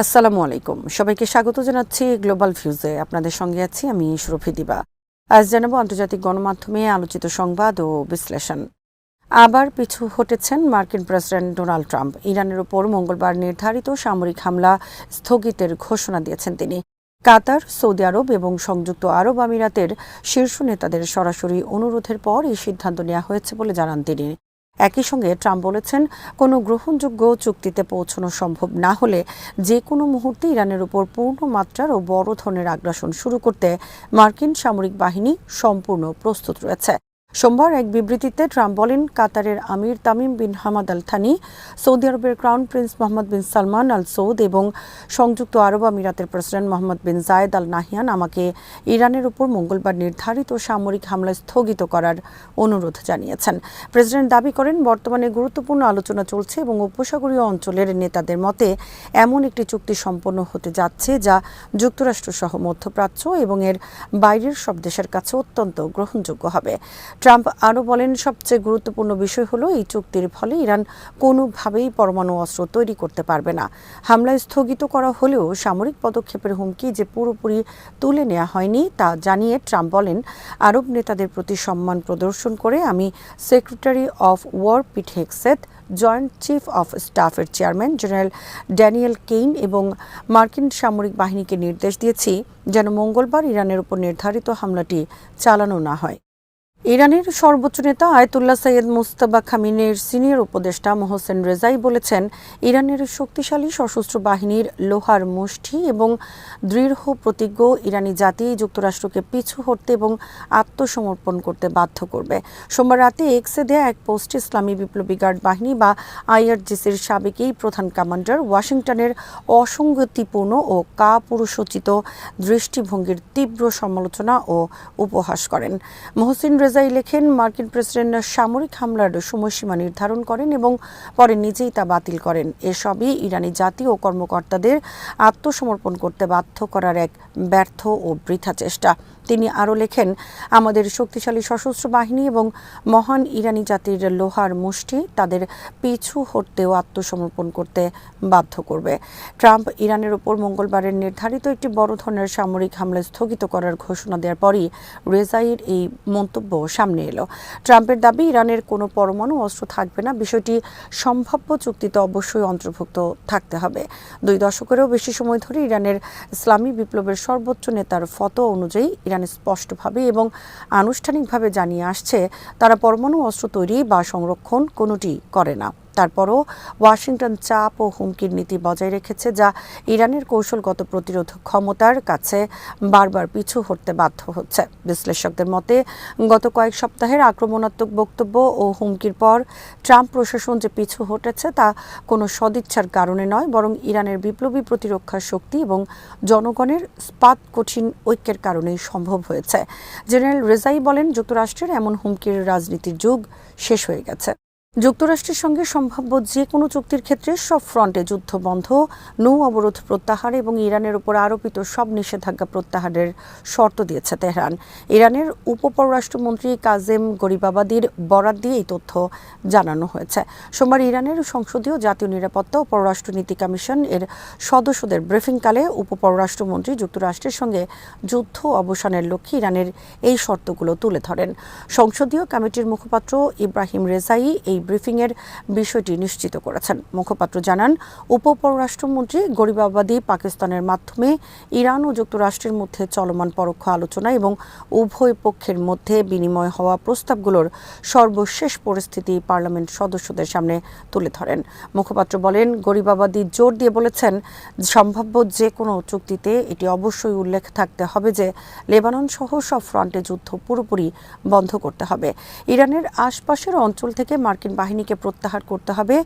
আসসালামু আলাইকুম, সবাইকে স্বাগত জানাচ্ছি গ্লোবাল ভিউজে। আপনাদের সঙ্গে আছি আমি সুরভি দিবা। আজ জানাবো আন্তর্জাতিক গণমাধ্যমে আলোচিত সংবাদ ও বিশ্লেষণ। আবার পিছু হটেছেন মার্কিন প্রেসিডেন্ট ডোনাল্ড ট্রাম্প। ইরানের উপর মঙ্গলবার নির্ধারিত সামরিক হামলা স্থগিতের ঘোষণা দিয়েছেন তিনি। কাতার, সৌদি আরব এবং সংযুক্ত আরব আমিরাতের শীর্ষ নেতাদের সরাসরি অনুরোধের পর এই সিদ্ধান্ত নেওয়া হয়েছে বলে জানান তিনি। একই সঙ্গে ট্রাম্প বলেছেন, কোনো গ্রহণযোগ্য চুক্তিতে পৌঁছানো সম্ভব না হলে যে কোনো মুহূর্তে ইরানের উপর পূর্ণ মাত্রার ও বড় ধরনের আগ্রাসন শুরু করতে মার্কিন সামরিক বাহিনী সম্পূর্ণ প্রস্তুত রয়েছে। সোমবার এক বিবৃতিতে ট্রাম্প বলেন, কাতারের আমির Tamim bin Hamad Al Thani, Saudi আরবের crown prince Mohammed bin Salman Al Saud এবং সংযুক্ত আরব আমিরাতের president Mohammed bin Zayed Al Nahyan আমাকে ইরানের উপর মঙ্গলবার নির্ধারিত সামরিক হামলা স্থগিত করার অনুরোধ জানিয়েছেন। প্রেসিডেন্ট দাবি করেন, বর্তমানে গুরুত্বপূর্ণ আলোচনা চলছে এবং উপসাগরীয় অঞ্চলের নেতাদের মতে এমন একটি চুক্তি সম্পন্ন হতে যাচ্ছে যা যুক্তরাষ্ট্রসহ মধ্যপ্রাচ্য এবং এর বাইরের সব দেশের কাছে অত্যন্ত গ্রহণযোগ্য হবে। ট্রাম্প আরও বলেন, সবচেয়ে গুরুত্বপূর্ণ বিষয় হলো এই চুক্তির ফলে ইরান কোনোভাবেই পরমাণু অস্ত্র তৈরি করতে পারবে না। হামলা স্থগিত করা হলেও সামরিক পদক্ষেপের হুমকি যে পুরোপুরি তুলে নেওয়া হয়নি তা জানিয়ে ট্রাম্প বলেন, আরব নেতাদের প্রতি সম্মান প্রদর্শন করে আমি secretary of war Pete Hegseth, joint chief of স্টাফের চেয়ারম্যান জেনারেল ড্যানিয়েল কেইন এবং মার্কিন সামরিক বাহিনীকে নির্দেশ দিয়েছি যেন মঙ্গলবার ইরানের উপর নির্ধারিত হামলাটি চালানো না হয়। ইরানের সর্বোচ্চ নেতা আয়াতুল্লাহ সৈয়দ মুজতবা খামেনির সিনিয়র উপদেষ্টা মোহসেন রেজাই বলেছেন, ইরানের শক্তিশালী সশস্ত্র বাহিনীর লোহার মুষ্টি এবং দৃঢ় প্রতিজ্ঞ ইরানি জাতি যুক্তরাষ্ট্রকে পিছু হটতে এবং আত্মসমর্পণ করতে বাধ্য করবে। সোমবার রাতে এক্সে দেয়া এক পোস্টে ইসলামী বিপ্লবী গার্ড বাহিনী বা আইআরজিসির সাবেক এই প্রধান কমান্ডার ওয়াশিংটনের অসঙ্গতিপূর্ণ ও কাপুরুষোচিত দৃষ্টিভঙ্গির তীব্র সমালোচনা ও উপহাস করেন। মোহসেন রেজাই লেখেন, মার্কিন প্রেসিডেন্ট সামরিক হামলার সময়সীমা নির্ধারণ করেন এবং পরে নিজেই তা বাতিল করেন। এসবই ইরানি জাতি ও কর্মকর্তাদের আত্মসমর্পণ করতে বাধ্য করার এক ব্যর্থ ও বৃথা চেষ্টা। তিনি আরও লেখেন, আমাদের শক্তিশালী সশস্ত্র বাহিনী এবং মহান ইরানি জাতির লোহার মুষ্টি তাদের পিছু হটতেও আত্মসমর্পণ করতে বাধ্য করবে। ট্রাম্প ইরানের উপর মঙ্গলবারের নির্ধারিত একটি বড় ধরনের সামরিক হামলা স্থগিত করার ঘোষণা দেওয়ার পরই রেজাইয়ের এই মন্তব্য সামনে এলো। ট্রাম্পের দাবি, ইরানের কোনো পরমাণু অস্ত্র থাকবে না, বিষয়টি সম্ভাব্য চুক্তিতে অবশ্যই অন্তর্ভুক্ত থাকতে হবে। 2 দশকেরও বেশি সময় ধরে ইরানের ইসলামী বিপ্লবের সর্বোচ্চ নেতার ফতোয়া অনুযায়ী ইরান স্পষ্টভাবে এবং আনুষ্ঠানিকভাবে জানিয়ে আসছে, তারা পরমাণু অস্ত্র তৈরি বা সংরক্ষণ কোনোটি করে না। তারপরও ওয়াশিংটন চাপ ও হুমকির নীতি বজায় রেখেছে, যা ইরানের কৌশলগত প্রতিরোধ ক্ষমতার কাছে বারবার পিছু হটতে বাধ্য হচ্ছে। বিশ্লেষকদের মতে, গত কয়েক সপ্তাহের আক্রমণাত্মক বক্তব্য ও হুমকির পর ট্রাম্প প্রশাসন যে পিছু হটেছে তা কোনো সদিচ্ছার কারণে নয়, বরং ইরানের বিপ্লবী প্রতিরক্ষা শক্তি এবং জনগণের স্পাত কঠিন ঐক্যের কারণেই সম্ভব হয়েছে। জেনারেল রেজাই বলেন, যুক্তরাষ্ট্রের এমন হুমকির রাজনীতির যুগ শেষ হয়ে গেছে। যুক্তরাষ্ট্রের সঙ্গে সম্ভাব্য যে কোনো চুক্তির ক্ষেত্রে সব ফ্রন্টে যুদ্ধ বন্ধ, নৌ অবরোধ প্রত্যাহার এবং ইরানের উপর আরোপিত সব নিষেধাজ্ঞা প্রত্যাহারের শর্ত দিয়েছে তেহরান। ইরানের উপপররাষ্ট্রমন্ত্রী কাজেম গরিবাবাদির বরাত দিয়ে এই তথ্য জানানো হয়েছে। সোমবার ইরানের সংসদীয় জাতীয় নিরাপত্তা ও পররাষ্ট্রনীতি কমিশন এর সদস্যদের ব্রিফিংকালে উপপররাষ্ট্রমন্ত্রী যুক্তরাষ্ট্রের সঙ্গে যুদ্ধ অবসানের লক্ষ্যে ইরানের এই শর্তগুলো তুলে ধরেন। সংসদীয় কমিটির মুখপাত্র ইব্রাহিম রেজাই এই ব্রিফিংয়ের বিষয়টি নিশ্চিত করেছেন। মুখপাত্র জানান, উপপররাষ্ট্রমন্ত্রী গরিবাবাদী পাকিস্তানের মাধ্যমে ইরান ও যুক্তরাষ্ট্রের মধ্যে চলমান পরোক্ষ আলোচনা এবং উভয় পক্ষের মধ্যে বিনিময় হওয়া প্রস্তাবগুলোর সর্বশেষ পরিস্থিতি পার্লামেন্ট সদস্যদের সামনে তুলে ধরেন। মুখপাত্র বলেন, গরিবাবাদী জোর দিয়ে বলেছেন, সম্ভাব্য যে কোনো চুক্তিতে এটি অবশ্যই উল্লেখ থাকতে হবে যে লেবানন সহ সব ফ্রন্টে যুদ্ধ পুরোপুরি বন্ধ করতে হবে। ইরানের আশপাশের অঞ্চল থেকে মার্কিন বাহিনীকে প্রত্যাহার করতে হবে,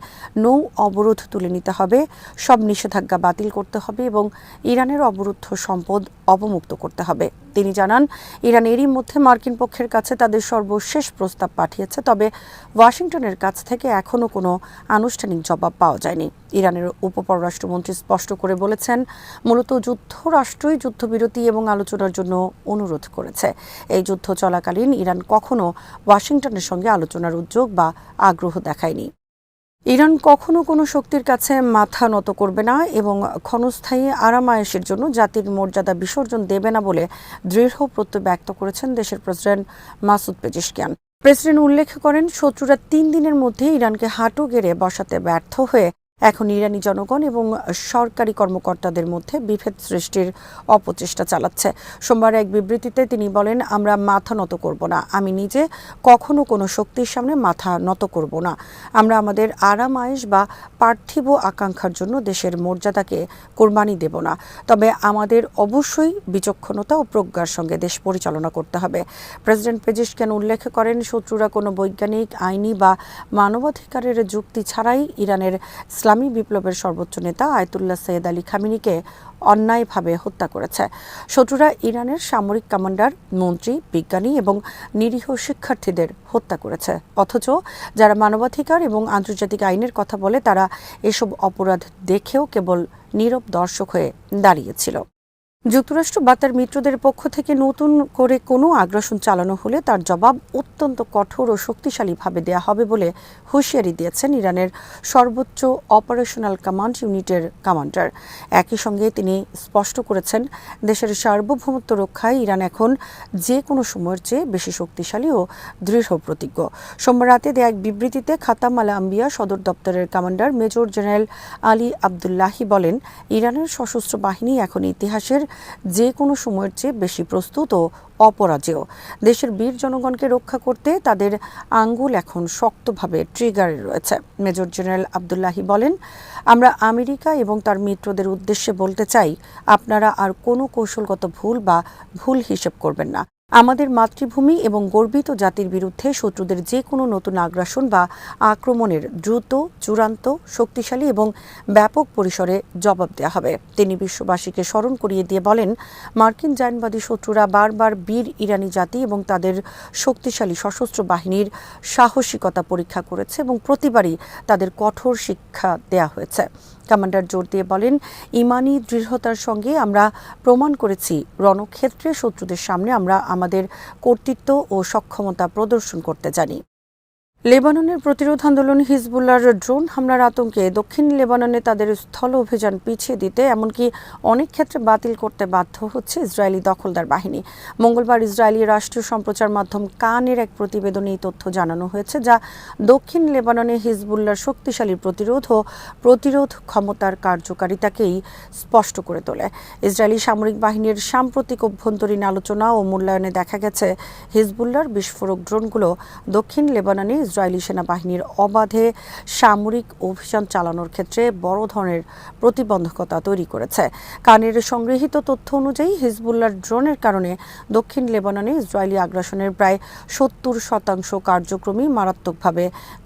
নৌ অবরোধ তুলে নিতে হবে, সব নিষেধাজ্ঞা বাতিল করতে হবে এবং ইরানের অবরুদ্ধ সম্পদ অবমুক্ত করতে হবে। তিনি জানান, ইরান এরই মধ্যে মার্কিন পক্ষের কাছে তাদের সর্বশেষ প্রস্তাব পাঠিয়েছে, তবে ওয়াশিংটনের কাছ থেকে এখনও কোনো আনুষ্ঠানিক জবাব পাওয়া যায়নি। ইরানের উপপররাষ্ট্রমন্ত্রী স্পষ্ট করে বলেছেন, মূলত যুক্তরাষ্ট্রই যুদ্ধবিরতি এবং আলোচনার জন্য অনুরোধ করেছে। এই যুদ্ধ চলাকালীন ইরান কখনো ওয়াশিংটনের সঙ্গে আলোচনার উদ্যোগ বা আগ্রহ দেখায়নি। ইরান কখনো কোনো শক্তির কাছে মাথা নত করবে না এবং ক্ষণস্থায়ী আরাম-আয়েশের জন্য জাতির মর্যাদা বিসর্জন দেবে না বলে দৃঢ় প্রত্যয় ব্যক্ত করেছেন দেশের প্রেসিডেন্ট মাসুদ পেজেশকিয়ান। প্রেসিডেন্ট উল্লেখ করেন, শত্রুরা ৩ দিনের মধ্যে ইরানকে হাঁটু গেড়ে বসাতে ব্যর্থ হয়ে এখন ইরানি জনগণ এবং সরকারি কর্মকর্তাদের মধ্যে বিভেদ সৃষ্টির অপচেষ্টা চালাচ্ছে। সোমবার এক বিবৃতিতে তিনি বলেন, আমরা মাথা নত করব না। আমি নিজে কখনো কোনো শক্তির সামনে মাথা নত করব না। আমরা আমাদের আরাম আয়েশ বা পার্থিব আকাঙ্ক্ষার জন্য দেশের মর্যাদাকে কোরবানি দেব না। তবে আমাদের অবশ্যই বিচক্ষণতা ও প্রজ্ঞার সঙ্গে দেশ পরিচালনা করতে হবে। প্রেসিডেন্ট পেজেশকিয়ান উল্লেখ করেন, শত্রুরা কোনো বৈজ্ঞানিক, আইনি বা মানবাধিকারের যুক্তি ছাড়াই ইরানের ইসলামী বিপ্লবের সর্বোচ্চ নেতা আয়াতুল্লাহ সৈয়দ আলী খামেনিকে অন্যায়ভাবে হত্যা করেছে। শত্রুরা ইরানের সামরিক কমান্ডার, মন্ত্রী, বিজ্ঞানী এবং নিরীহ শিক্ষার্থীদের হত্যা করেছে। অথচ যারা মানবাধিকার এবং আন্তর্জাতিক আইনের কথা বলে তারা এসব অপরাধ দেখেও কেবল নীরব দর্শক হয়ে দাঁড়িয়েছিল। যুক্তরাষ্ট্র বা তার মিত্রদের পক্ষ থেকে নতুন করে কোনো আগ্রাসন চালানো হলে তার জবাব অত্যন্ত কঠোর ও শক্তিশালীভাবে দেয়া হবে বলে হুঁশিয়ারি দিয়েছেন ইরানের সর্বোচ্চ অপারেশনাল কমান্ড ইউনিটের কমান্ডার। একই সঙ্গে তিনি স্পষ্ট করেছেন, দেশের সার্বভৌমত্ব রক্ষায় ইরান এখন যে কোনো সময়ের চেয়ে বেশি শক্তিশালী ও দৃঢ় প্রতিজ্ঞ। সোমবার রাতে দেয়া এক বিবৃতিতে খাতাম আল আম্বিয়া সদর দপ্তরের commander major general Ali Abdullahi বলেন, ইরানের সশস্ত্র বাহিনী এখন ইতিহাসের যে কোনো সময়ের চেয়ে বেশি প্রস্তুত ও অপরাজেয়। দেশের বীর জনগণকে রক্ষা করতে তাদের আঙ্গুল এখন শক্তভাবে ট্রিগারে রয়েছে। মেজর জেনারেল আবদুল্লাহি বলেন, আমরা আমেরিকা এবং তার মিত্রদের উদ্দেশ্যে বলতে চাই, আপনারা আর কোনো কৌশলগত ভুল বা ভুল হিসেব করবেন না। আমাদের মাতৃভূমি এবং গর্বিত জাতির বিরুদ্ধে শত্রুদের যে কোনো নতুন আগ্রাসন বা আক্রমণের দ্রুত, চূড়ান্ত, শক্তিশালী এবং ব্যাপক পরিসরে জবাব দেওয়া হবে। তিনি বিশ্ববাসীকে স্মরণ করিয়ে দিয়ে বলেন, মার্কিন জায়নবাদী শত্রুরা বারবার বীর ইরানি জাতি এবং তাদের শক্তিশালী সশস্ত্র বাহিনীর সাহসিকতা পরীক্ষা করেছে এবং প্রতিবারই তাদের কঠোর শিক্ষা দেয়া হয়েছে। কমান্ডার জোর দিয়ে বলেন, ইমানি দৃঢ়তার সঙ্গে আমরা প্রমাণ করেছি, রণক্ষেত্রে শত্রুদের সামনে আমরা আমাদের কর্তৃত্ব ও সক্ষমতা প্রদর্শন করতে জানি। লেবাননের প্রতিরোধ আন্দোলন হিজবুল্লাহর ড্রোন হামলার আতঙ্কে দক্ষিণ লেবাননে তাদের স্থল অভিযান পিছিয়ে দিতে এমনকি অনেক ক্ষেত্রে বাতিল করতে বাধ্য হচ্ছে ইসরায়েলি দখলদার বাহিনী। মঙ্গলবার ইসরায়েলি রাষ্ট্রীয় সম্প্রচার মাধ্যম কানের এক প্রতিবেদনে এই তথ্য জানানো হয়েছে, যা দক্ষিণ লেবাননে হিজবুল্লাহর শক্তিশালী প্রতিরোধ ক্ষমতার কার্যকারিতাকেই স্পষ্ট করে তোলে। ইসরায়েলি সামরিক বাহিনীর সাম্প্রতিক অভ্যন্তরীণ আলোচনা ও মূল্যায়নে দেখা গেছে, হিজবুল্লাহর বিস্ফোরক ড্রোনগুলো দক্ষিণ লেবাননে ইসরায়েলি সেনাবাহিনীর অবাধে সামরিক অভিযান চালানোর ক্ষেত্রে বড় ধরনের প্রতিবন্ধকতা তৈরি করেছে। কানের সংগৃহীত তথ্য অনুযায়ী হিজবুল্লাহর ড্রোনের কারণে দক্ষিণ লেবাননে ইসরায়েলি আগ্রাসনের প্রায় ৭০% কার্যক্রমই মারাত্মকভাবে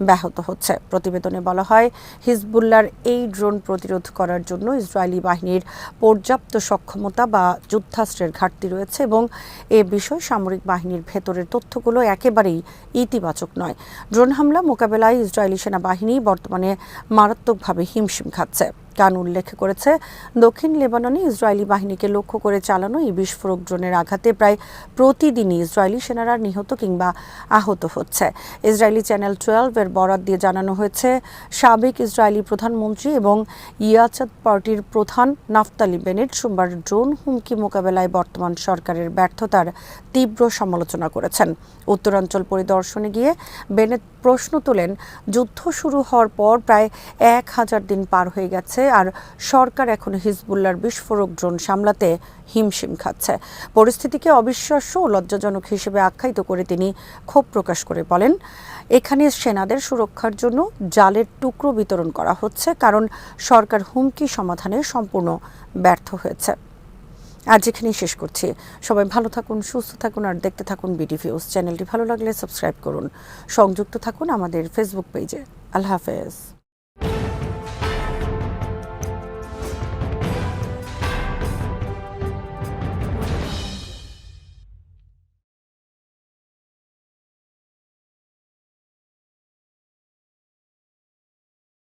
ব্যাহত হচ্ছে। প্রতিবেদনে বলা হয়, হিজবুল্লাহর এই ড্রোন প্রতিরোধ করার জন্য ইসরায়েলি বাহিনীর পর্যাপ্ত সক্ষমতা বা যুদ্ধাস্ত্রের ঘাটতি রয়েছে এবং এ বিষয়ে সামরিক বাহিনীর ভেতরের তথ্যগুলো একেবারেই ইতিবাচক নয়। ড্রোন হামলা মোকাবেলায় ইসরায়েলি সেনাবাহিনী বর্তমানে মারাত্মকভাবে হিমশিম খাচ্ছে। কান উল্লেখ করেছে, দক্ষিণ লেবাননে ইসরায়েলি বাহিনীকে লক্ষ্য করে চালানো এই বিস্ফোরক ড্রোনের আঘাতে প্রায় প্রতিদিনই ইসরায়েলি সেনারা নিহত কিংবা আহত হচ্ছে। ইসরায়েলি চ্যানেল 12 এর বরাত দিয়ে জানানো হয়েছে, সাবেক ইসরায়েলি প্রধানমন্ত্রী এবং ইয়াচাদ পার্টির প্রধান নাফতালি বেনেট সোমবার ড্রোন হুমকি মোকাবেলায় বর্তমান সরকারের ব্যর্থতার তীব্র সমালোচনা করেছেন। উত্তরাঞ্চল পরিদর্শনে গিয়ে বেনেট প্রশ্ন তোলেন, যুদ্ধ শুরু হওয়ার পর প্রায় 1000 দিন পার হয়ে গেছে আর সরকার এখন হিজবুল্লাহর বিস্ফোরক ড্রোন সামলাতে হিমশিম খাচ্ছে। পরিস্থিতিকে অবিশ্বাস্য ও লজ্জাজনক হিসেবে আখ্যায়িত করে তিনি ক্ষোভ প্রকাশ করে বলেন, এখানে সেনাদের সুরক্ষার জন্য জালের টুকরো বিতরণ করা হচ্ছে, কারণ সরকার হুমকি সমাধানে সম্পূর্ণ ব্যর্থ হয়েছে। আজ এখানেই শেষ করছি। সবাই ভালো থাকুন, সুস্থ থাকুন আর দেখতে থাকুন বিডিভিউজ। চ্যানেলটি ভালো লাগলে সাবস্ক্রাইব করুন। সংযুক্ত থাকুন আমাদের ফেসবুক পেজে। আল্লাহ হাফেজ।